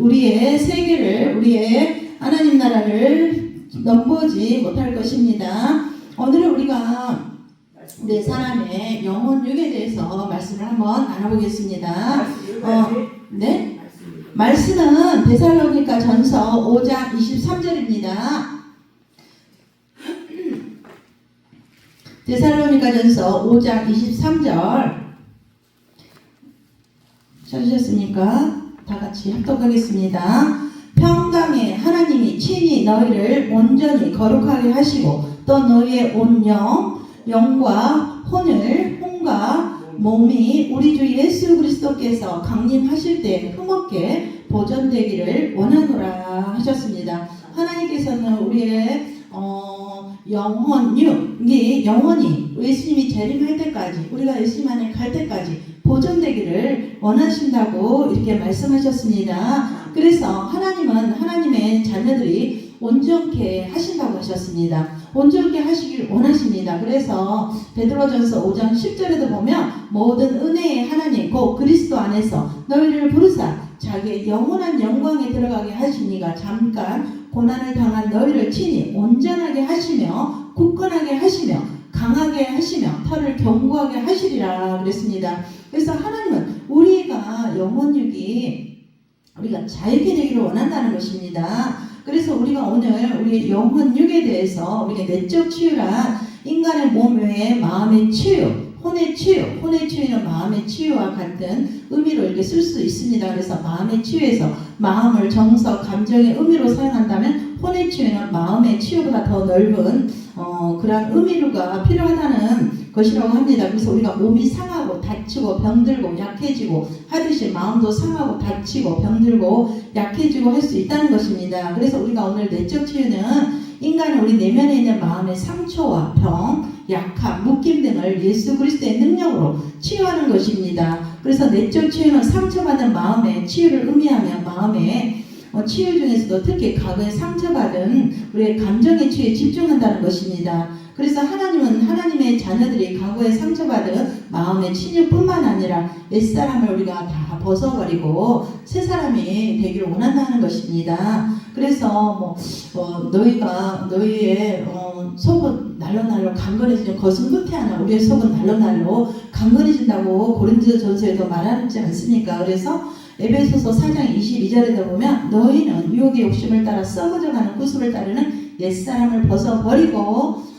우리의 세계를, 우리의 하나님 나라를 넘보지 못할 것입니다. 오늘은 우리가 네 사람의 영혼 육에 대해서 말씀을 한번 나눠보겠습니다. 네? 말씀은 데살로니가 전서 5장 23절입니다. 데살로니가 전서 5장 23절 찾으셨습니까? 다 같이 합독하겠습니다. 평강에 하나님이 친히 너희를 온전히 거룩하게 하시고 또 너희의 온 영과 혼을 혼과 몸이 우리 주 예수 그리스도께서 강림하실 때 흠없게 보존되기를 원하노라 하셨습니다. 하나님께서는 우리의 영혼이 예수님이 재림할 때까지, 우리가 예수님 안에 갈 때까지 보존되기를 원하신다고 이렇게 말씀하셨습니다. 그래서 하나님은 하나님의 자녀들이 온전케 하신다고 하셨습니다. 온전케 하시길 원하십니다. 그래서 베드로전서 5장 10절에도 보면 모든 은혜의 하나님 곧 그리스도 안에서 너희를 부르사 자기의 영원한 영광에 들어가게 하시니가 잠깐 고난을 당한 너희를 친히 온전하게 하시며 굳건하게 하시며 강하게 하시며 털을 견고하게 하시리라 그랬습니다. 그래서 하나님은 우리가 영혼육이 우리가 자유케 되기를 원한다는 것입니다. 그래서 우리가 오늘 우리 영혼육에 대해서 우리가 내적 치유란 인간의 몸 외에 마음의 치유, 혼의 치유는 마음의 치유와 같은 의미로 이렇게 쓸 수 있습니다. 그래서 마음의 치유에서 마음을 정서, 감정의 의미로 사용한다면 혼의 치유는 마음의 치유보다 더 넓은 그런 의미가 필요하다는 것이라고 합니다. 그래서 우리가 몸이 상하고 다치고 병들고 약해지고 하듯이 마음도 상하고 다치고 병들고 약해지고 할 수 있다는 것입니다. 그래서 우리가 오늘 내적 치유는 인간은 우리 내면에 있는 마음의 상처와 병, 약함, 묶임 등을 예수 그리스도의 능력으로 치유하는 것입니다. 그래서 내적 치유는 상처받은 마음의 치유를 의미하며 마음의 치유 중에서도 특히 과거에 상처받은 우리의 감정의 치유에 집중한다는 것입니다. 그래서 하나님은 하나님의 자녀들이 과거에 상처받은 마음의 치유뿐만 아니라 옛사람을 우리가 다 벗어버리고 새 사람이 되기를 원한다는 것입니다. 그래서 너희의 속은 날로 강건해지는 것은 끝에 하나 우리의 속은 날로 강건해진다고 고린도전서에도 말하지 않습니까? 그래서 에베소서 4장 22절에도 보면 너희는 유혹의 욕심을 따라 썩어져가는 구습을 따르는 옛사람을 벗어버리고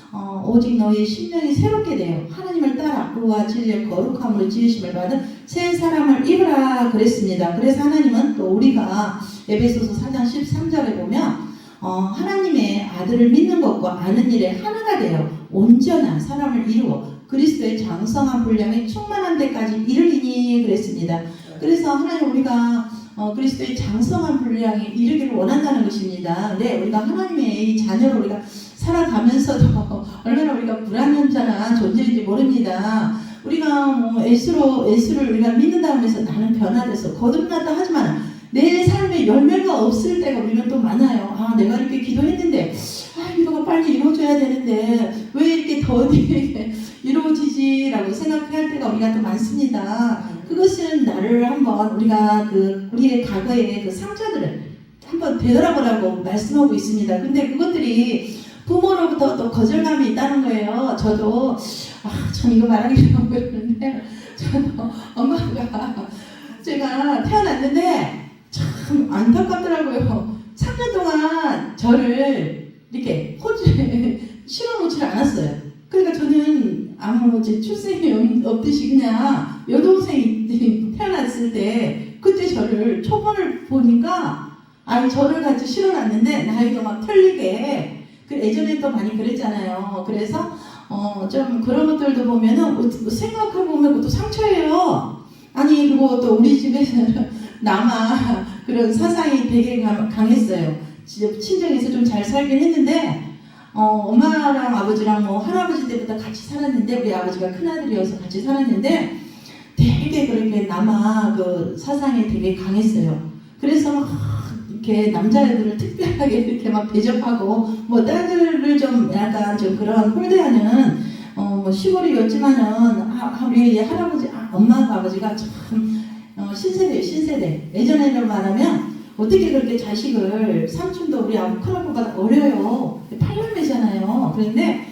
오직 너희의 심령이 새롭게 되어 하나님을 따라 의와 진리의 거룩함으로 지으심을 받은 새 사람을 입으라 그랬습니다. 그래서 하나님은 또 우리가 에베소서 4장 13절에 보면 하나님의 아들을 믿는 것과 아는 일에 하나가 되어 온전한 사람을 이루어 그리스도의 장성한 분량에 충만한 데까지 이르리니 그랬습니다. 그래서 하나님 우리가 그리스도의 장성한 분량에 이르기를 원한다는 것입니다. 네, 우리가 하나님의 자녀로 우리가 살아가면서도 얼마나 우리가 불완전한 존재인지 모릅니다. 우리가 예수를 우리가 믿는다고 해서 나는 변화돼서 거듭났다 하지만 내 삶에 열매가 없을 때가 우리는 또 많아요. 내가 이렇게 기도했는데 기도가 빨리 이루어져야 되는데 왜 이렇게 더디 이루어지지라고 생각할 때가 우리가 또 많습니다. 그것은 나를 한번 우리가 우리의 과거의 그 상처들을 한번 되돌아보라고 말씀하고 있습니다. 근데 그것들이 부모로부터 또 거절감이 있다는 거예요. 저도 참 이거 말하기 좀 그러는데 저도 엄마가 제가 태어났는데 참 안타깝더라고요. 3년 동안 저를 이렇게 호주에 실어놓지 않았어요. 그러니까 저는 아무 출생이 없듯이 그냥 여동생이 태어났을 때 그때 저를 초본을 보니까 저를 같이 실어놨는데 나이도 막 틀리게 예전에 또 많이 그랬잖아요. 그래서 좀 그런 것들도 보면은 생각해 보면 그것도 상처예요. 그리고 또 우리 집에서는 남아 그런 사상이 되게 강했어요. 친정에서 좀 잘 살긴 했는데 엄마랑 아버지랑 할아버지 때부터 같이 살았는데 우리 아버지가 큰아들이어서 같이 살았는데 되게 그렇게 남아 그 사상이 되게 강했어요. 그래서 이렇게 남자애들을 특별하게 이렇게 막 대접하고 딸들을 좀 약간 좀 그런 홀대하는 시골이었지만은 우리 할아버지 엄마가 아버지가 참 신세대예요. 신세대. 예전에는 말하면 어떻게 그렇게 자식을, 삼촌도 우리 큰아빠가 어려요. 8남매잖아요. 그런데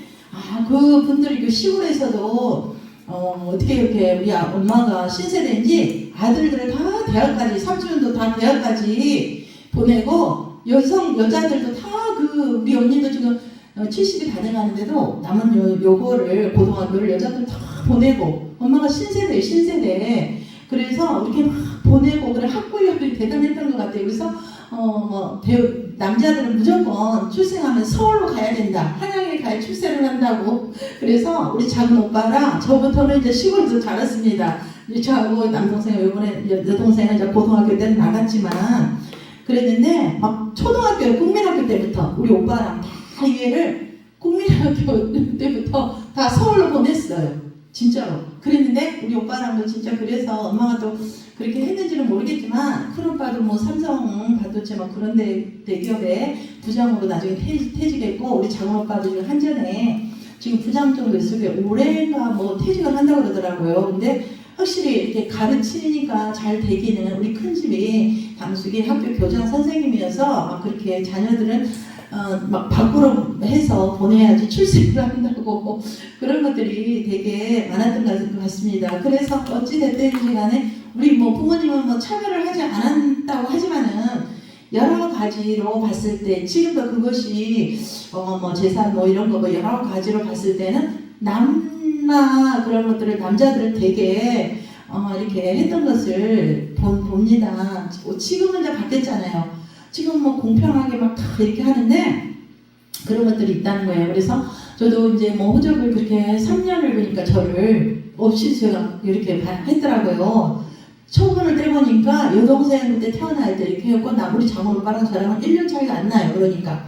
그 분들이 그 시골에서도 어떻게 이렇게 우리 엄마가 신세대인지 아들들을 다 대학까지, 삼촌도 다 대학까지 보내고, 여자들도 다 우리 언니도 지금 70이 다 돼가는데도 남은 요거를 고등학교를 여자들 다 보내고, 엄마가 신세대. 그래서 이렇게 막 보내고, 그래 학구열이 대단했던 것 같아요. 그래서 남자들은 무조건 출생하면 서울로 가야 된다. 한양에 가야 출세를 한다고. 그래서 우리 작은 오빠랑 저부터는 이제 시골에서 자랐습니다. 저하고 남동생, 이번에 여동생은 이제 고등학교 때는 나갔지만, 그랬는데 막 초등학교, 국민학교 때부터 우리 오빠랑 다 얘를 국민학교 때부터 다 서울로 보냈어요. 진짜로. 그랬는데 우리 오빠랑도 진짜, 그래서 엄마가 또 그렇게 했는지는 모르겠지만 큰오빠도 뭐 삼성 반도체 막 그런 대기업에 부장으로 나중에 퇴직했고, 우리 작은오빠도 지금 한전에 지금 부장 정도 있을 올해가 뭐 퇴직을 한다고 그러더라고요. 근데 확실히 이렇게 가르치니까 잘 되기는, 우리 큰집이 당숙이 학교 교장 선생님이어서 막 그렇게 자녀들은 막 밖으로 해서 보내야지 출세를 한다고 그런 것들이 되게 많았던 것 같습니다. 그래서 어찌됐든지 간에 우리 뭐 부모님은 뭐 차별을 하지 않았다고 하지만은 여러 가지로 봤을 때, 지금도 그것이 뭐 재산 뭐 이런 거 뭐 여러 가지로 봤을 때는 그런 것들을, 남자들을 되게 이렇게 했던 것을 봅니다. 지금은 이제 바뀌었잖아요. 지금 뭐 공평하게 막 다 이렇게 하는데 그런 것들이 있다는 거예요. 그래서 저도 이제 뭐 호적을 그렇게 3년을 보니까 저를 없이 제가 이렇게 했더라고요. 처분을 떼보니까 여동생 그때 태어날 때 이렇게 했고, 우리 장모 오빠랑 저랑은 1년 차이가 안 나요. 그러니까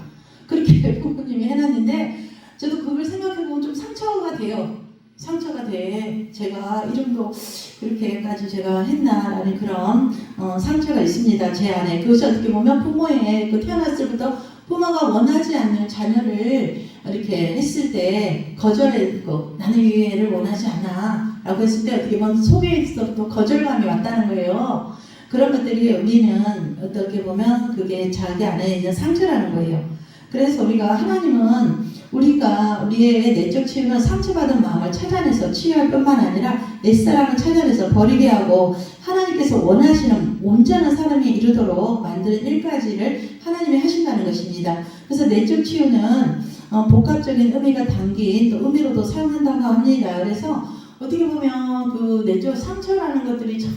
그렇게 부모님이 해놨는데 저도 그걸 생각해보면 좀 상처가 돼요. 상처가 돼. 제가 이 정도 그렇게까지 제가 했나라는 그런 상처가 있습니다. 제 안에. 그것이 어떻게 보면 부모의 태어났을 때부터 부모가 원하지 않는 자녀를 이렇게 했을 때 거절했고, 나는 이 애를 원하지 않아 라고 했을 때 어떻게 보면 속에서부터 거절감이 왔다는 거예요. 그런 것들이 의미는 어떻게 보면 그게 자기 안에 있는 상처라는 거예요. 그래서 우리가 하나님은 우리의 내적 치유는 상처받은 마음을 찾아내서 치유할 뿐만 아니라 옛사람을 찾아내서 버리게 하고, 하나님께서 원하시는 온전한 사람이 이루도록 만드는 일까지를 하나님이 하신다는 것입니다. 그래서 내적 치유는 복합적인 의미가 담긴 또 의미로도 사용한다고 합니다. 그래서 어떻게 보면 그 내적 상처라는 것들이 참,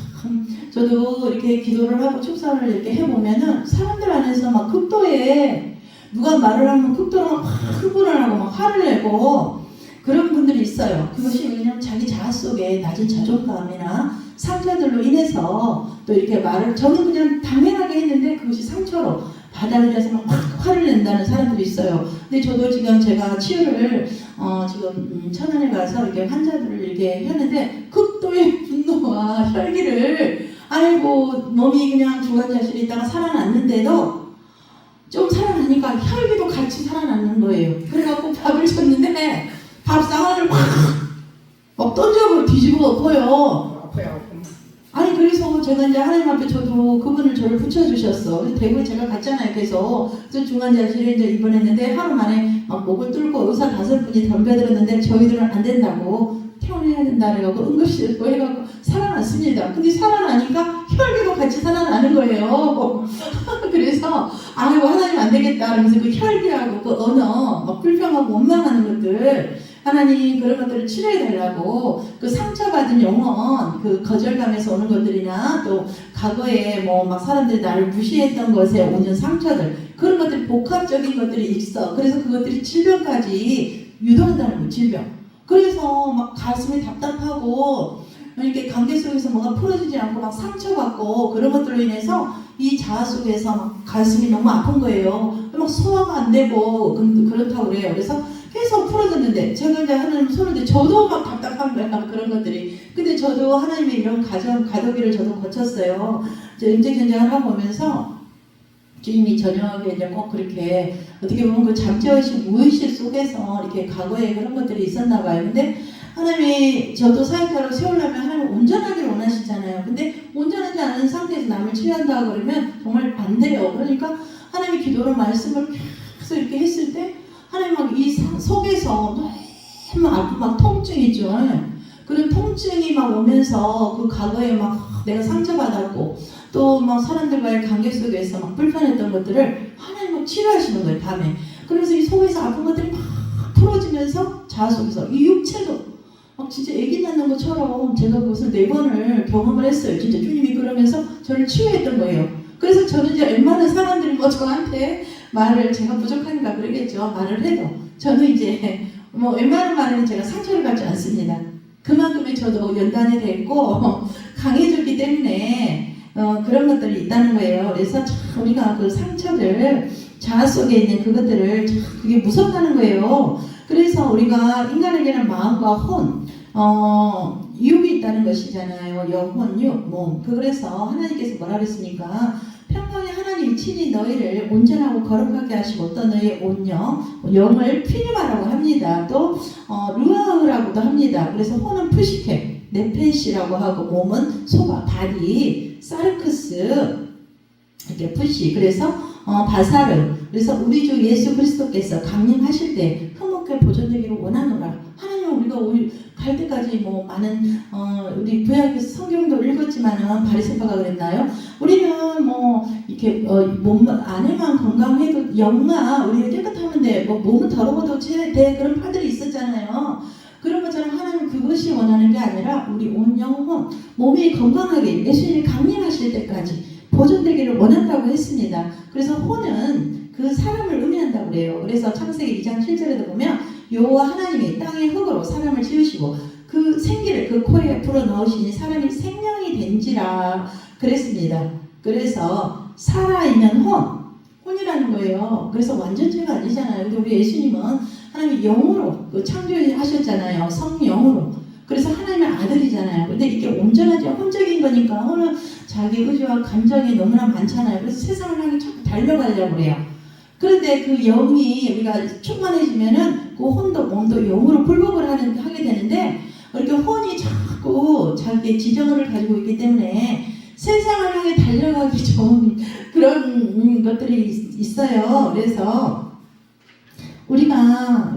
저도 이렇게 기도를 하고 축사를 이렇게 해보면은 사람들 안에서 막 극도의, 누가 말을 하면 극도로 막 흥분을 하고 막 화를 내고 그런 분들이 있어요. 그것이 왜냐면 자기 자아 속에 낮은 자존감이나 상처들로 인해서 또 이렇게 말을, 저는 그냥 당연하게 했는데 그것이 상처로 받아들여서 막 화를 낸다는 사람들이 있어요. 근데 저도 지금 제가 치유를 지금 천안에 가서 이렇게 환자들을 이렇게 하는데 극도의 분노와 혈기를, 아이고 몸이 그냥 중환자실에 있다가 살아났는데도 좀 살아나니까 혈기도 같이 살아나는 거예요. 그래갖고 밥을 줬는데 밥상을 막 던져버려 뒤집어 엎어요. 아니 그래서 제가 이제 하나님 앞에 저도 그분을 저를 붙여주셨어. 그래서 대구에 제가 갔잖아요. 그래서 중환자실에 이제 입원했는데 하루 만에 막 목을 뚫고 의사 5분이 덤벼들었는데 저희들은 안 된다고, 퇴원해야 된다 그래갖고 응급실로 해갖고 살아났습니다. 근데 살아나니까 혈기도 같이 살아나는 거예요. 그래서 아이고 하나님 안 되겠다 그러면서 그 혈기하고 그 언어, 막 불평하고 원망하는 것들, 하나님 그런 것들을 치료해달라고, 그 상처받은 영혼, 그 거절감에서 오는 것들이나 또 과거에 뭐 막 사람들이 나를 무시했던 것에 오는 상처들, 그런 것들이 복합적인 것들이 있어. 그래서 그것들이 질병까지 유도한다는 거예요. 질병. 그래서 막 가슴이 답답하고 이렇게 관계 속에서 뭐가 풀어지지 않고 막 상처받고 그런 것들로 인해서 이 자아 속에서 막 가슴이 너무 아픈 거예요. 막 소화가 안 되고 그렇다고 그래요. 그래서 계속 풀어졌는데 제가 이제 하나님 손을 대, 저도 막 답답한 거야. 그런 것들이. 근데 저도 하나님의 이런 가더기를 저도 거쳤어요. 이제 임재견장을 하고 오면서 주님이 저녁에 이제 꼭 그렇게 어떻게 보면 그 잠재의식, 무의식 속에서 이렇게 과거에 그런 것들이 있었나 봐요. 근데 하나님이 저도 사역자로 세우려면 하나님 온전하게 원하시잖아요. 근데 온전하지 않은 상태에서 남을 치유한다고 그러면 정말 안 안 돼요. 그러니까 하나님의 기도로 말씀을 계속 이렇게 했을 때 하나님 막 이 속에서 너무 아프 막 통증 있죠. 그런 통증이 막 오면서 그 과거에 막 내가 상처받았고 또 막 사람들과의 관계 속에서 막 불편했던 것들을 하나님 막 치료하시는 거예요. 밤에. 그러면서 이 속에서 아픈 것들이 막 풀어지면서 자아 속에서 이 육체도 막 진짜 아기 낳는 것처럼 제가 그것을 4번을 경험을 했어요. 진짜 주님이 그러면서 저를 치유했던 거예요. 그래서 저는 이제 웬만한 사람들이 뭐 저한테 말을 제가 부족하니까 그러겠죠. 말을 해도 저는 이제 뭐 웬만한 말에는 제가 상처를 받지 않습니다. 그만큼의 저도 연단이 됐고 강해졌기 때문에 그런 것들이 있다는 거예요. 그래서 참 우리가 그 상처들 자아 속에 있는 그것들을 참 그게 무섭다는 거예요. 그래서 우리가 인간에게는 마음과 혼, 육이 있다는 것이잖아요. 영혼, 육, 몸. 그래서 하나님께서 뭐라 그랬습니까? 평강의 하나님이 친히 너희를 온전하고 거룩하게 하시고 또 너희의 온영, 영을 피임하라고 합니다. 또 루아흐라고도 합니다. 그래서 혼은 푸시케, 네페시라고 하고 몸은 소바, 바디, 사르크스, 이렇게 푸시. 그래서 바사르. 그래서 우리 주 예수 그리스도께서 강림하실 때 흐뭇게 보존되기를 원하노라. 하나님은 우리가 갈 때까지 뭐 많은 우리 구약 성경도 읽었지만은 바리새파가 그랬나요? 우리는 뭐 이렇게 몸 안에만 건강해도 영아 우리가 깨끗하면 돼. 뭐 몸은 더러워도 돼. 그런 팔들이 있었잖아요. 그런 것처럼 하나님은 그것이 원하는 게 아니라 우리 온 영혼 몸이 건강하게 예수님이 강림하실 때까지 보존되기를 원한다고 했습니다. 그래서 혼은 그 사람을 의미한다고 그래요. 그래서 창세기 2장 7절에도 보면 여호와 하나님이 땅의 흙으로 사람을 지으시고 그 생기를 그 코에 불어넣으시니 사람이 생명이 된지라 그랬습니다. 그래서 살아있는 혼이라는 거예요. 그래서 완전체가 아니잖아요. 근데 우리 예수님은 하나님이 영으로 창조하셨잖아요. 성령으로. 그래서 하나님의 아들이잖아요. 근데 이게 온전하지 혼적인 거니까 혼은 자기 의지와 감정이 너무나 많잖아요. 그래서 세상을 향해 자꾸 달려가려고 그래요. 그런데 그 영이 우리가 충만해지면은 그 혼도 몸도 영으로 굴복을 하게 되는데 이렇게 혼이 자꾸 자기의 지정을 가지고 있기 때문에 세상을 향해 달려가기 좋은 그런 것들이 있어요. 그래서 우리가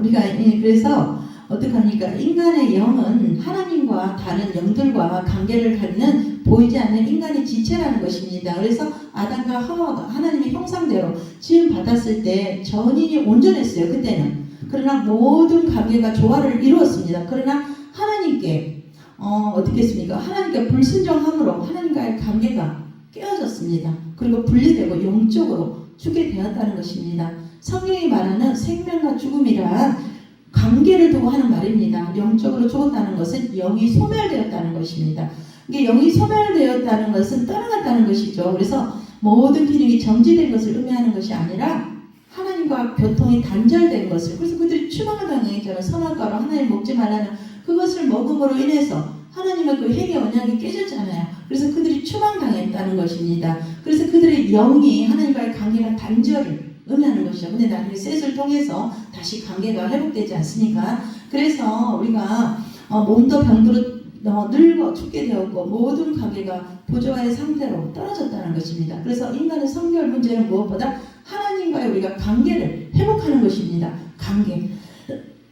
그래서 어떡합니까? 인간의 영은 하나님과 다른 영들과 관계를 갖는 보이지 않는 인간의 지체라는 것입니다. 그래서 아담과 하와가 하나님의 형상대로 지음 받았을 때 전인이 온전했어요. 그때는. 그러나 모든 관계가 조화를 이루었습니다. 그러나 하나님께 어떻게 했습니까? 하나님께 불순종함으로 하나님과의 관계가 깨어졌습니다. 그리고 분리되고 영적으로 죽게 되었다는 것입니다. 성경이 말하는 생명과 죽음이란 관계를 두고 하는 말입니다. 영적으로 죽었다는 것은 영이 소멸되었다는 것입니다. 이게 영이 소멸되었다는 것은 떠나갔다는 것이죠. 그래서 모든 기능이 정지된 것을 의미하는 것이 아니라 하나님과 교통이 단절된 것을. 그래서 그들이 추방을 당했잖아요. 선악과로 하나님 먹지 말라는 그것을 먹음으로 인해서 하나님의 그 행의 언약이 깨졌잖아요. 그래서 그들이 추방당했다는 것입니다. 그래서 그들의 영이 하나님과의 관계가 단절을 의미하는 것이죠. 근데 나중에 셋을 통해서 다시 관계가 회복되지 않습니까? 그래서 우리가 몸도 병들어 늙어 죽게 되었고 모든 관계가 부조화의 상태로 떨어졌다는 것입니다. 그래서 인간의 성결 문제는 무엇보다 하나님과의 우리가 관계를 회복하는 것입니다. 관계.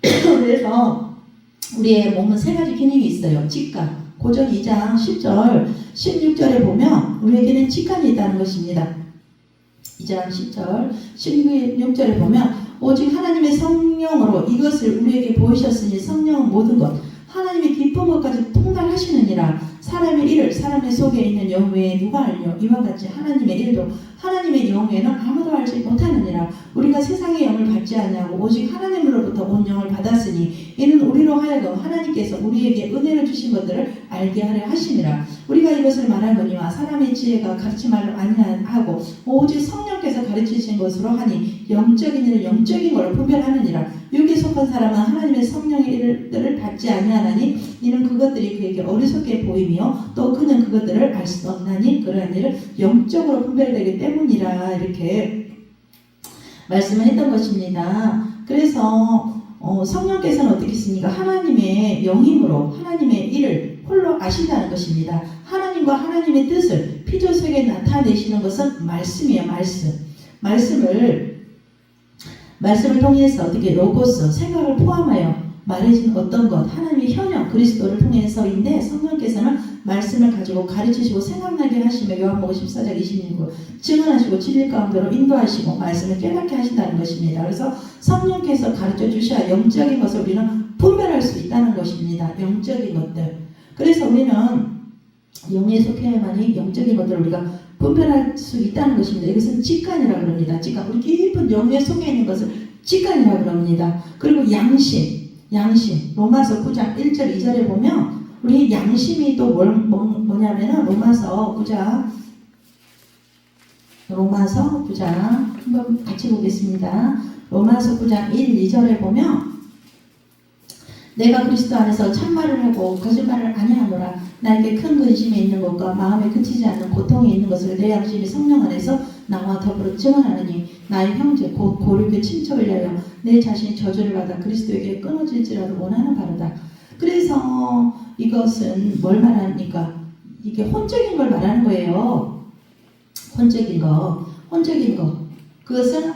그래서 우리의 몸은 3가지 기능이 있어요. 직관. 고전 2장 10절, 16절에 보면 우리에게는 직관이 있다는 것입니다. 2장 10절, 16절에 보면 오직 하나님의 성령으로 이것을 우리에게 보이셨으니 성령은 모든 것 하나님의 기쁜 것까지 통달하시느니라. 사람의 일을 사람의 속에 있는 영 외에 누가 알뇨? 이와 같이 하나님의 일도 하나님의 영 외에는 아무도 알지 못하느니라. 우리가 세상의 영을 받지 아니하고 오직 하나님으로부터 온 영을 받았으니 이는 우리로 하여금 하나님께서 우리에게 은혜를 주신 것들을 알게 하려 하심이라. 우리가 이것을 말하거니와 사람의 지혜가 가르침말로 아니하고 오직 성령께서 가르치신 것으로 하니 영적인 일은 영적인 걸로 분별하느니라. 육에 속한 사람은 하나님의 성령의 일들을 받지 아니하나니 이는 그것들이 그에게 어리석게 보이며 또 그는 그것들을 알 수 없나니 그러한 일을 영적으로 분별되기 때문이라. 이렇게 말씀을 했던 것입니다. 그래서 성령께서는 어떻게 했습니까? 하나님의 영임으로 하나님의 일을 홀로 아신다는 것입니다. 하나님과 하나님의 뜻을 피조 속에 나타내시는 것은 말씀이에요. 말씀을 통해서 어떻게 로고스 생각을 포함하여 말해준 어떤 것 하나님의 현역 그리스도를 통해서인데 성령께서는 말씀을 가지고 가르치시고 생각나게 하시며 요한복음 14장 26절 증언하시고 진리 가운데로 인도하시고 말씀을 깨닫게 하신다는 것입니다. 그래서 성령께서 가르쳐 주셔야 영적인 것을 우리는 분별할 수 있다는 것입니다. 영적인 것들. 그래서 우리는 영에 속해야만이 영적인 것들을 우리가 분별할 수 있다는 것입니다. 이것은 직관이라고 그럽니다. 직관. 우리 깊은 영에 속해 있는 것을 직관이라고 그럽니다. 그리고 양심. 로마서 9장 1절 2절에 보면 우리 양심이 또 뭐냐면은 로마서 9장 한번 같이 보겠습니다. 로마서 9장 1, 2절에 보면 내가 그리스도 안에서 참말을 하고 거짓말을 아니하노라. 나에게 큰 근심이 있는 것과 마음에 그치지 않는 고통이 있는 것을 내 양심이 성령 안에서 나와 더불어 증언하느니 나의 형제 곧 고륙의 친척을 위하여 내 자신이 저주를 받아 그리스도에게 끊어질지라도 원하는 바로다. 그래서 이것은 뭘 말합니까? 이게 혼적인 걸 말하는 거예요. 혼적인 거. 그것은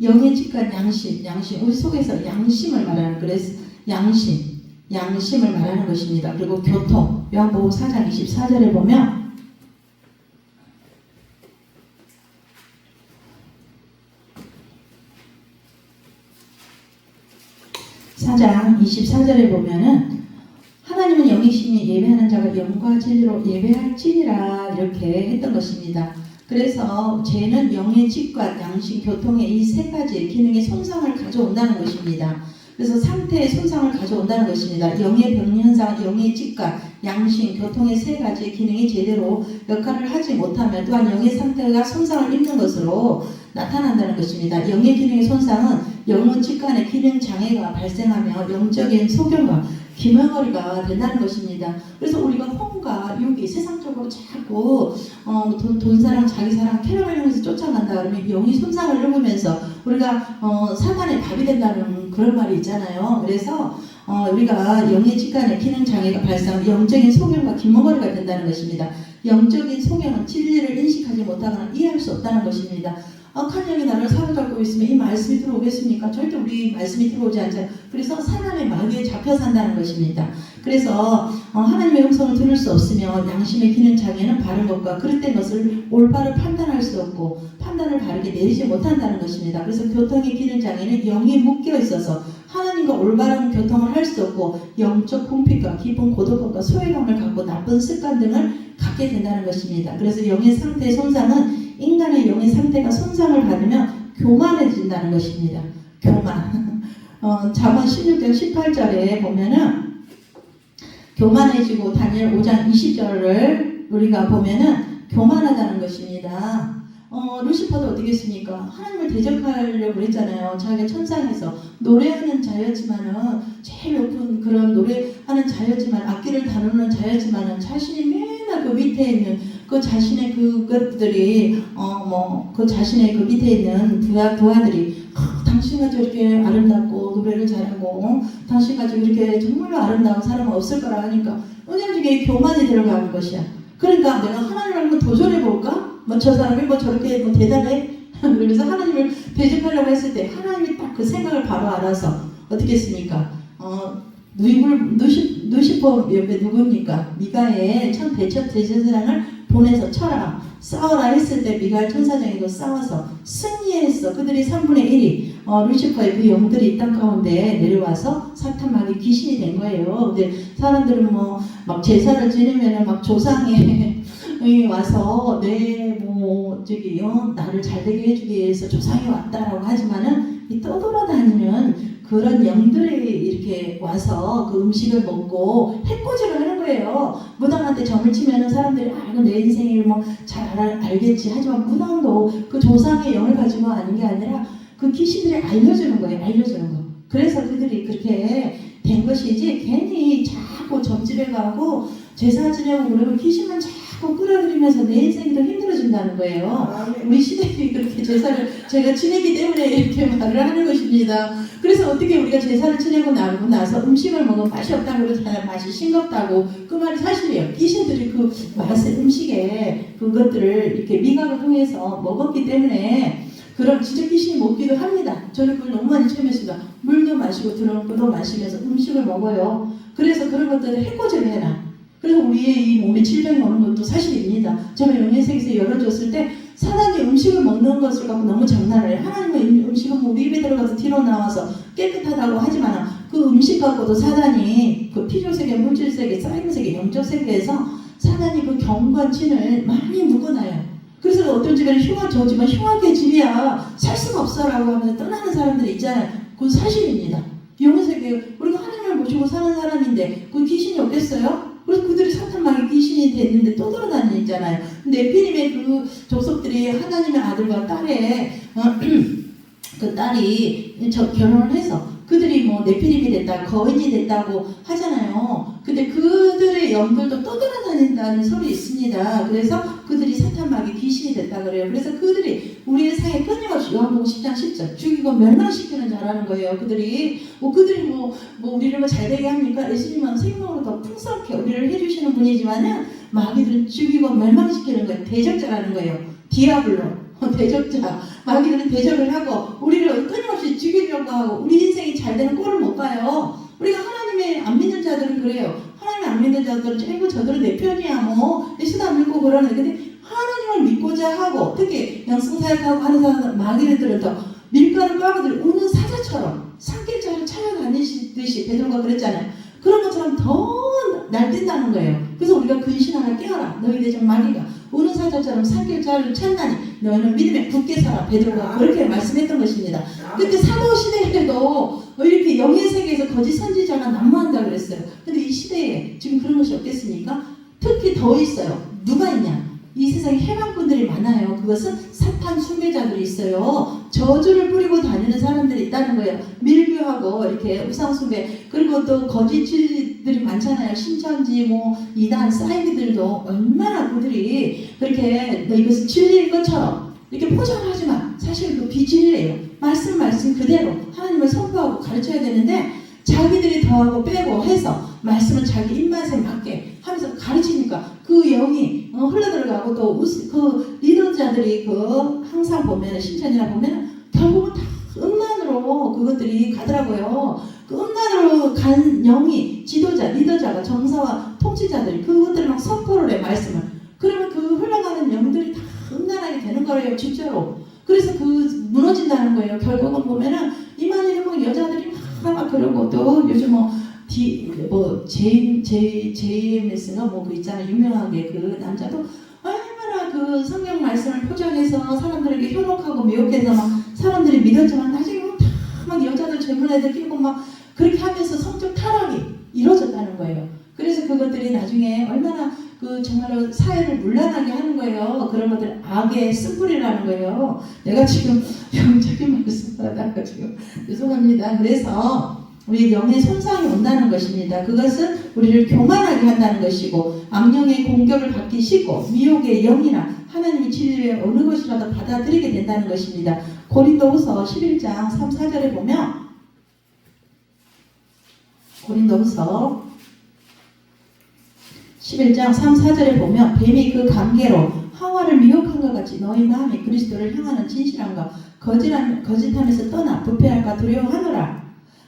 영의 직관 양심. 우리 속에서 양심을 말하는 그래서 양심을 말하는 것입니다. 그리고 교통. 요한복음 4장 24절에 보면 4장 24절에 보면은 하나님은 영이시니 예배하는 자가 영과 진리로 예배할지니라 이렇게 했던 것입니다. 그래서 죄는 영의 직관, 양심, 교통의 이 세 가지의 기능의 손상을 가져온다는 것입니다. 그래서 상태의 손상을 가져온다는 것입니다. 영의 병리현상, 영의 직관, 양심, 교통의 세 가지의 기능이 제대로 역할을 하지 못하면 또한 영의 상태가 손상을 입는 것으로 나타난다는 것입니다. 영의 기능의 손상은 영의 직관의 기능 장애가 발생하며 영적인 소견과 기머거리가 된다는 것입니다. 그래서 우리가 혼과 육이 세상적으로 자꾸 돈사랑 자기사랑 쾌락을 향해서 쫓아간다 그러면 영이 손상을 입으면서 우리가 사단의 밥이 된다는 그런 말이 있잖아요. 그래서 우리가 영의 직관의 기능 장애가 발생하면 영적인 소견과 기머거리가 된다는 것입니다. 영적인 소견은 진리를 인식하지 못하거나 이해할 수 없다는 것입니다. 악한 영이 나를 사로잡고 있으면 이 말씀이 들어오겠습니까? 절대 우리 말씀이 들어오지 않잖아요. 그래서 사단의 마귀에 잡혀 산다는 것입니다. 그래서 하나님의 음성을 들을 수 없으면 양심의 기능 장애는 바른 것과 그릇된 것을 올바로 판단할 수 없고 판단을 바르게 내리지 못한다는 것입니다. 그래서 교통의 기능 장애는 영이 묶여 있어서 하나님과 올바른 교통을 할 수 없고 영적 궁핍과 깊은 고독감과 소외감을 갖고 나쁜 습관 등을 갖게 된다는 것입니다. 그래서 영의 상태의 손상은 인간의 영의 상태가 손상을 받으면 교만해진다는 것입니다. 교만. 잠언 16장 18절에 보면은 교만해지고 다니엘 5장 20절을 우리가 보면은 교만하다는 것입니다. 루시퍼도 어떻게 했습니까? 하나님을 대적하려고 했잖아요. 자기가 천상에서 노래하는 자였지만은 제일 높은 그런 노래하는 자였지만 악기를 다루는 자였지만은 자신이 맨날 그 밑에 있는 그 자신의 그것들이 그 자신의 그 밑에 있는 부하들이 당신같이 이렇게 아름답고 노래를 잘하고 당신같이 이렇게 정말로 아름다운 사람은 없을 거라 하니까 은연중에 교만이 들어가는 것이야. 그러니까 내가 하나님을 한번 도전해볼까? 저 사람이 저렇게 대단해? 그러면서 하나님을 대적하려고 했을 때 하나님이 딱 그 생각을 바로 알아서 어떻게 했습니까? 누시퍼 옆에 누굽니까? 미가엘 대제사장을 보내서 쳐라 싸워라 했을 때 미가엘 천사장이도 싸워서 승리했어. 그들이 3분의 1이 루시퍼의 그 영들이 땅 가운데 내려와서 사탄 마귀 귀신이 된 거예요. 근데 사람들은 막 제사를 지내면은 막 조상에 와서 나를 잘되게 해주기 위해서 조상이 왔다라고 하지만은 이 떠돌아다니는 그런 영들이 이렇게 와서 그 음식을 먹고 해코지를 하는 거예요. 무당한테 점을 치면은 사람들이 내 인생을 잘 알겠지. 하지만 무당도 그 조상의 영을 가지고 아는 게 아니라 그 귀신들이 알려주는 거예요. 알려주는 거. 그래서 그들이 그렇게 된 것이지 괜히 자꾸 점집에 가고 제사 지내고 그러면 귀신만 자꾸 자꾸 끌어들이면서 내 인생이 더 힘들어진다는 거예요. 우리 시댁이 그렇게 제사를 제가 지내기 때문에 이렇게 말을 하는 것입니다. 그래서 어떻게 우리가 제사를 지내고 나고 나서 음식을 먹으면 맛이 없다고 그러잖아요. 맛이 싱겁다고. 그 말이 사실이에요. 귀신들이 그 맛의 음식에 그것들을 이렇게 미각을 통해서 먹었기 때문에 그런 진짜 귀신이 먹기도 합니다. 저는 그걸 너무 많이 체험했습니다. 물도 마시고 드럼도 마시면서 음식을 먹어요. 그래서 그런 것들을 해코지를 해놔. 그래서 우리의 이 몸에 질병이 오는 것도 사실입니다. 제가 영예세계에서 열어줬을 때 사단이 음식을 먹는 것을 갖고 너무 장난을 해요. 하나님은 음식은 뭐 입에 들어가서 뒤로 나와서 깨끗하다고 하지만 그 음식 갖고도 사단이 그 피조세계, 물질세계, 사이버세계, 영적세계에서 사단이 그 경관진을 많이 묶어놔요. 그래서 어떤 집에는 흉아 저 집은 흉악의 집이야 살 수가 없어라고 하면서 떠나는 사람들이 있잖아요. 그건 사실입니다. 영세계 우리가 하나님을 모시고 사는 사람인데 그 귀신이 없겠어요? 그래서 그들이 사탄마귀 귀신이 됐는데 떠돌아다니잖아요. 네피림의 그 족속들이 하나님의 아들과 딸의 그 딸이 결혼을 해서 그들이 뭐 네피림이 됐다, 거인이 됐다고 하잖아요. 근데 그들의 영들도 떠돌아다닌다는 소리 있습니다. 그래서 그들이 사탄마귀 귀신이 됐다 그래요. 그래서 그들이 우리의 사이에 끊임없이 요한복음 10장 10절 죽이고 멸망시키는 자라는 거예요. 그들이 우리를 뭐 잘되게 합니까? 예수님은 생명으로 더 풍성하게 우리를 해주시는 분이지만은 마귀들은 죽이고 멸망시키는 거예요. 대적자라는 거예요. 디아블로. 대적자. 마귀들은 대적을 하고 우리를 끊임없이 죽이려고 하고 우리 인생이 잘 되는 꼴을 못 봐요. 우리가 하나님의 안 믿는 자들은 그래요. 하나님 안 믿는 자들은 아이고 저들은 내 편이야 뭐 예수도 안 믿고 그러는데 근데 하나님을 믿고자 하고 특히 영성사역하고 하는 사람들 마귀들은 더 밀가루 까고들 우는 사자처럼 산길자를 찾아다니시듯이 베드로가 그랬잖아요. 그런 것처럼 더 날뛴다는 거예요. 그래서 우리가 근신하라 깨어라 너희들 좀 마귀가 우는 사자처럼 산길자를 찾나니 너희는 믿음에 굳게 살아. 베드로가 그렇게 말씀했던 것입니다. 근데 사도 시대에도 이렇게 영의 세계에서 거짓 선지자가 난무한다 그랬어요. 근데 이 시대에 지금 그런 것이 없겠습니까? 특히 더 있어요. 누가 있냐? 이 세상에 해방꾼들이 많아요. 그것은 사탄 숭배자들이 있어요. 저주를 뿌리고 다니는 사람들이 있다는 거예요. 밀교하고 이렇게 우상 숭배 그리고 또 거짓 진리들이 많잖아요. 신천지 뭐 이단 사이비들도 얼마나 그들이 그렇게 너 이것은 진리인 것처럼 이렇게 포장하지만 사실 그 비진리예요. 말씀 그대로 하나님을 선포하고 가르쳐야 되는데 자기들이 더하고 빼고 해서 말씀은 자기 입맛에 맞게 하면서 가르치니까 그 영이 흘러들어가고 또 그 리더자들이 그 항상 보면 신천이나 보면 결국은 다 음란으로 그것들이 가더라고요. 그 음란으로 간 영이 지도자, 리더자가 정사와 통치자들이 그것들을 막 선포를 해 말씀을. 그러면 그 흘러가는 영들이 다 음란하게 되는 거예요, 진짜로. 그래서 그 무너진다는 거예요. 결국은 보면은 이만희는 뭐 여자들이 막 그러고 또 요즘 JMS가 뭐 그 있잖아요. 유명하게 그 남자도 얼마나 그 성경 말씀을 포장해서 사람들에게 현혹하고 미혹해서 막 사람들이 믿었지만 나중에 막 여자들 젊은 애들 끼고 막 그렇게 하면서 성적 타락이 이루어졌다는 거예요. 그래서 그것들이 나중에 얼마나 그 정말로 사회를 문란하게 하는 거예요. 그런 것들 악의 쓴뿌리라는 거예요. 내가 지금 영적인 말씀을 하다가지고 죄송합니다. 그래서 우리 영의 손상이 온다는 것입니다. 그것은 우리를 교만하게 한다는 것이고 악령의 공격을 받기 쉽고 미혹의 영이나 하나님의 진리의 어느 것이라도 받아들이게 된다는 것입니다. 고린도후서 11장 3, 4절에 보면 고린도후서 11장 3, 4절에 보면 뱀이 그 관계로 하와를 미혹한 것 같이 너희 마음이 그리스도를 향하는 진실함과 거짓함에서 떠나 부패할까 두려워하노라.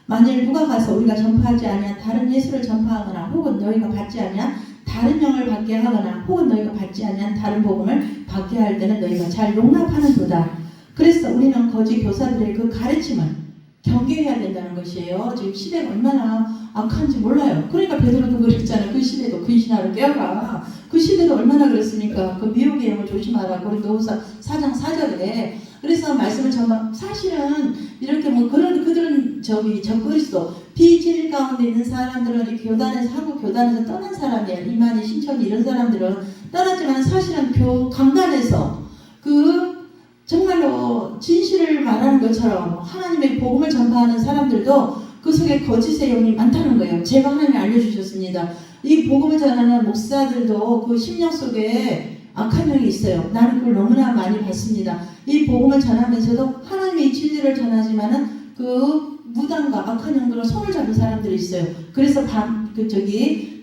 만일 누가 가서 우리가 전파하지 아니한 다른 예수를 전파하거나 혹은 너희가 받지 아니한 다른 영을 받게 하거나 혹은 너희가 받지 아니한 다른 복음을 받게 할 때는 너희가 잘 용납하는 도다. 그래서 우리는 거짓 교사들의 그 가르침을 경계해야 된다는 것이에요. 지금 시대가 얼마나 악한지 몰라요. 그러니까 베드로도 그랬잖아요. 그 시대도 근신하러 깨어라. 그 시대도 얼마나 그랬습니까? 그 미혹의 영을 조심하라. 고린도후서 4장 4절에 그래서 말씀을 전방 사실은 이렇게 뭐 그들은 적그리스도 비진리 가운데 있는 사람들은 이 교단에서 한국 교단에서 떠난 사람이에요. 이만희 신천이 이런 사람들은 떠났지만 사실은 강단에서 그 정말로 진실을 말하는 것처럼 하나님의 복음을 전파하는 사람들도 그 속에 거짓의 영이 많다는 거예요. 제가 하나님이 알려주셨습니다. 이 복음을 전하는 목사들도 그 심령 속에 악한 영이 있어요. 나는 그걸 너무나 많이 봤습니다. 이 복음을 전하면서도 하나님의 진리를 전하지만은 그 무당과 악한 영들과 손을 잡은 사람들이 있어요. 그래서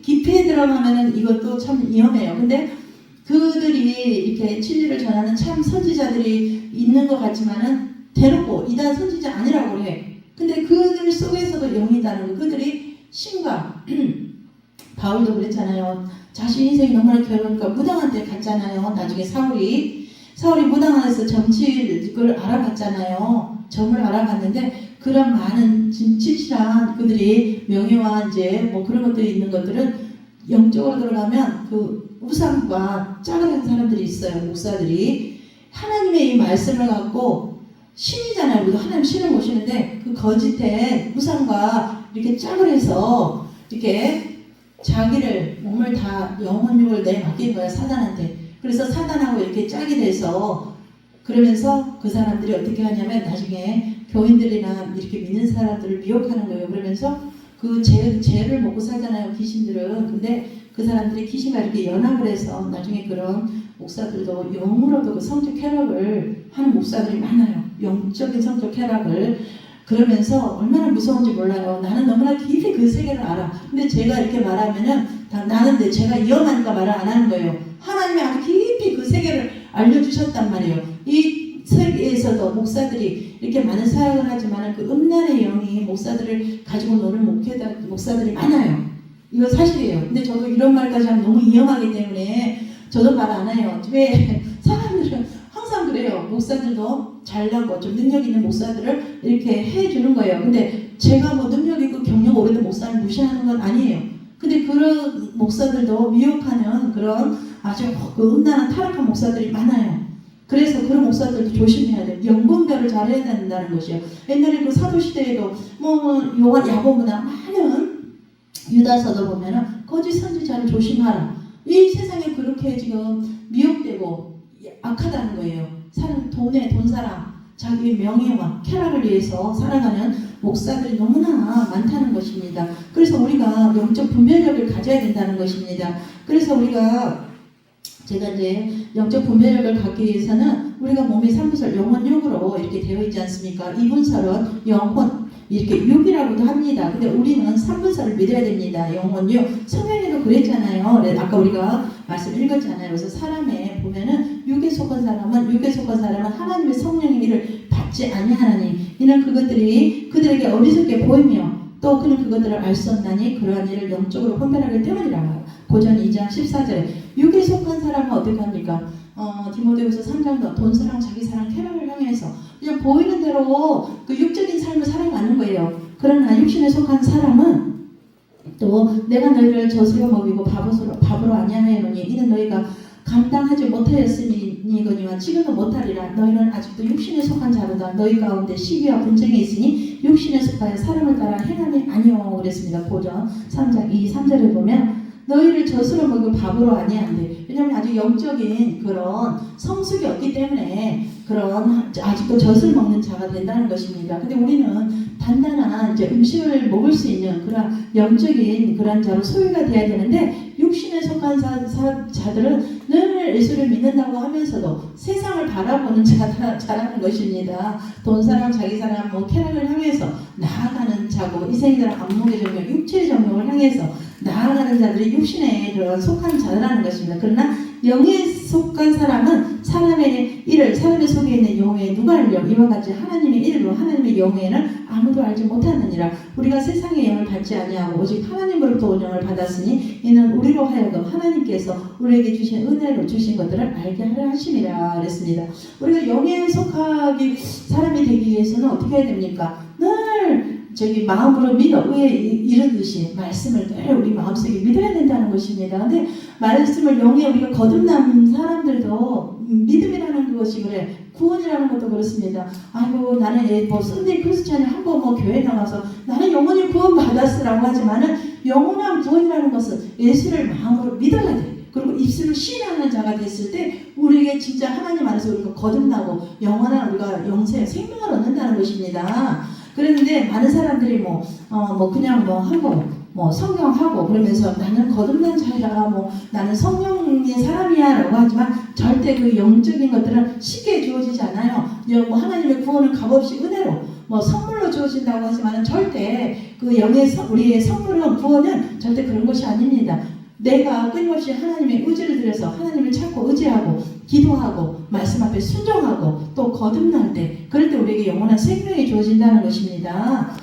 깊이에 들어가면은 이것도 참 위험해요. 근데 그들이 이렇게 진리를 전하는 참 선지자들이 있는 것 같지만은 대놓고 이단 선지자 아니라고 해. 근데 그들 속에서도 영이 있다는 거. 그들이 신과 바울도 그랬잖아요. 자신 인생이 너무나 괴로우니까 무당한테 갔잖아요. 나중에 사울이 무당 안에서 점치를 알아봤잖아요. 점을 알아봤는데 그런 많은 진실한 그들이 명예와 이제 뭐 그런 것들이 있는 것들은 영적으로 들어가면 그 우상과 짝을 한 사람들이 있어요. 목사들이 하나님의 이 말씀을 갖고 신이잖아요. 우리도 하나님 신을 모시는데 그 거짓된 우상과 이렇게 짝을 해서 이렇게 자기를 몸을 다 영혼육을 내맡긴 거야 사단한테. 그래서 사단하고 이렇게 짝이 돼서 그러면서 그 사람들이 어떻게 하냐면 나중에 교인들이나 이렇게 믿는 사람들을 미혹하는 거예요. 그러면서 그 죄를 먹고 살잖아요. 귀신들은. 근데 그 사람들이 귀신과 이렇게 연합을 해서 나중에 그런 목사들도 영으로도 그 성적 쾌락을 하는 목사들이 많아요. 영적인 성적 쾌락을. 그러면서 얼마나 무서운지 몰라요. 나는 너무나 깊이 그 세계를 알아. 근데 제가 이렇게 말하면은 나는 제가 위험하니까 말을 안 하는 거예요. 하나님이 아주 깊이 그 세계를 알려주셨단 말이에요. 이 세계에서도 목사들이 이렇게 많은 사역을 하지만 그 음란의 영이 목사들을 가지고 노는 목사들이 많아요. 이거 사실이에요. 근데 저도 이런 말까지 하면 너무 위험하기 때문에 저도 말 안 해요. 왜? 사람들은 항상 그래요. 목사들도 잘나고 좀 능력 있는 목사들을 이렇게 해주는 거예요. 근데 제가 뭐 능력 있고 경력 오래된 목사를 무시하는 건 아니에요. 근데 그런 목사들도 미혹하는 그런 아주 그 음란한 타락한 목사들이 많아요. 그래서 그런 목사들도 조심해야 돼요. 영분별을 잘해야 된다는 것이에요. 옛날에 그 사도시대에도 뭐 요한 야고보나 많은 유다서도 보면은 거짓 선지자를 조심하라. 이 세상에 그렇게 지금 미혹되고 악하다는 거예요. 돈사랑, 자기의 명예와 쾌락을 위해서 살아가는 목사들이 너무나 많다는 것입니다. 그래서 우리가 영적 분별력을 가져야 된다는 것입니다. 그래서 제가 이제 영적 분별력을 갖기 위해서는 우리가 몸의 3분설 영혼 육으로 이렇게 되어 있지 않습니까? 2분설은 영혼 이렇게 육이라고도 합니다. 근데 우리는 3분설을 믿어야 됩니다. 영혼 육. 성경에도 그랬잖아요. 아까 우리가 말씀 읽었잖아요. 그래서 사람에 보면은 육에 속한 사람은 하나님의 성령의 일을 받지 아니하나니 이는 그것들이 그들에게 어리석게 보이며 또 그는 그것들을 알 수 없나니 그러한 일을 영적으로 분별하기 때문이라. 고전 2장 14절에 육에 속한 사람은 어떻게 합니까? 디모데후서 3장도 돈사랑 자기사랑 쾌락을 향해서 그냥 보이는 대로 그 육적인 삶을 살아가는 거예요. 그러나 육신에 속한 사람은 또 내가 너희를 젖으로 먹이고 밥으로 아니하였노니 이는 너희가 감당하지 못하였음이니거니와 지금도 못하리라. 너희는 아직도 육신에 속한 자로다. 너희 가운데 시기와 분쟁이 있으니 육신에 속하여 사람을 따라 행함이 아니오 그랬습니다. 고전 3장 2, 3절에 보면 너희를 젖으로 먹이고 밥으로 아니한대. 왜냐하면 아주 영적인 그런 성숙이 없기 때문에 그런 아직도 젖을 먹는 자가 된다는 것입니다. 근데 우리는 단단한 이제 음식을 먹을 수 있는 그런 영적인 그런 자로 소유가 돼야 되는데 육신에 속한 자들은 늘 예수를 믿는다고 하면서도 세상을 바라보는 자라는 것입니다. 돈사람, 자기사람, 뭐 쾌락을 향해서 나아가는 자고 이생이들은 안목의 정욕, 육체의 정욕을 향해서 나아가는 자들이 육신에 속한 자라는 것입니다. 그러나 영에 속한 사람은 사람의 일을 사람의 속에 있는 영에 누가 알려? 이와 같이 하나님의 일로 하나님의 영에는 아무도 알지 못하느니라. 우리가 세상의 영을 받지 아니하고 오직 하나님으로부터 온 영을 받았으니 이는 우리로 하여금 하나님께서 우리에게 주신 은혜로 주신 것들을 알게 하려 하심이라 그랬습니다. 우리가 영에 속하기 사람이 되기 위해서는 어떻게 해야 됩니까? 늘 마음으로 믿어 의에 이르듯이 말씀을 늘 우리 마음속에 믿어야 된다는 것입니다. 근데 말씀을 영에 우리가 거듭난 사람들도 믿음이라는 것이 그래. 구원이라는 것도 그렇습니다. 아이고 나는 뭐 썬데이 크리스찬이 한번 뭐 교회 나가서 나는 영원히 구원 받았으라고 하지만은 영원한 구원이라는 것은 예수를 마음으로 믿어야 돼. 그리고 입술로 시인하는 자가 됐을 때 우리에게 진짜 하나님 안에서 우리가 거듭나고 영원한 우리가 영생 생명을 얻는다는 것입니다. 그런데 많은 사람들이 그냥 하고 뭐 성경하고 그러면서 나는 거듭난 자야, 뭐 나는 성령의 사람이야라고 하지만 절대 그 영적인 것들은 쉽게 주어지지 않아요. 뭐 하나님의 구원은 값없이 은혜로 뭐 선물로 주어진다고 하지만 절대 그 영의 우리의 선물은 구원은 절대 그런 것이 아닙니다. 내가 끊임없이 하나님의 의지를 들여서 하나님을 찾고 의지하고 기도하고 말씀 앞에 순종하고 또 거듭날 때 그럴 때 우리에게 영원한 생명이 주어진다는 것입니다.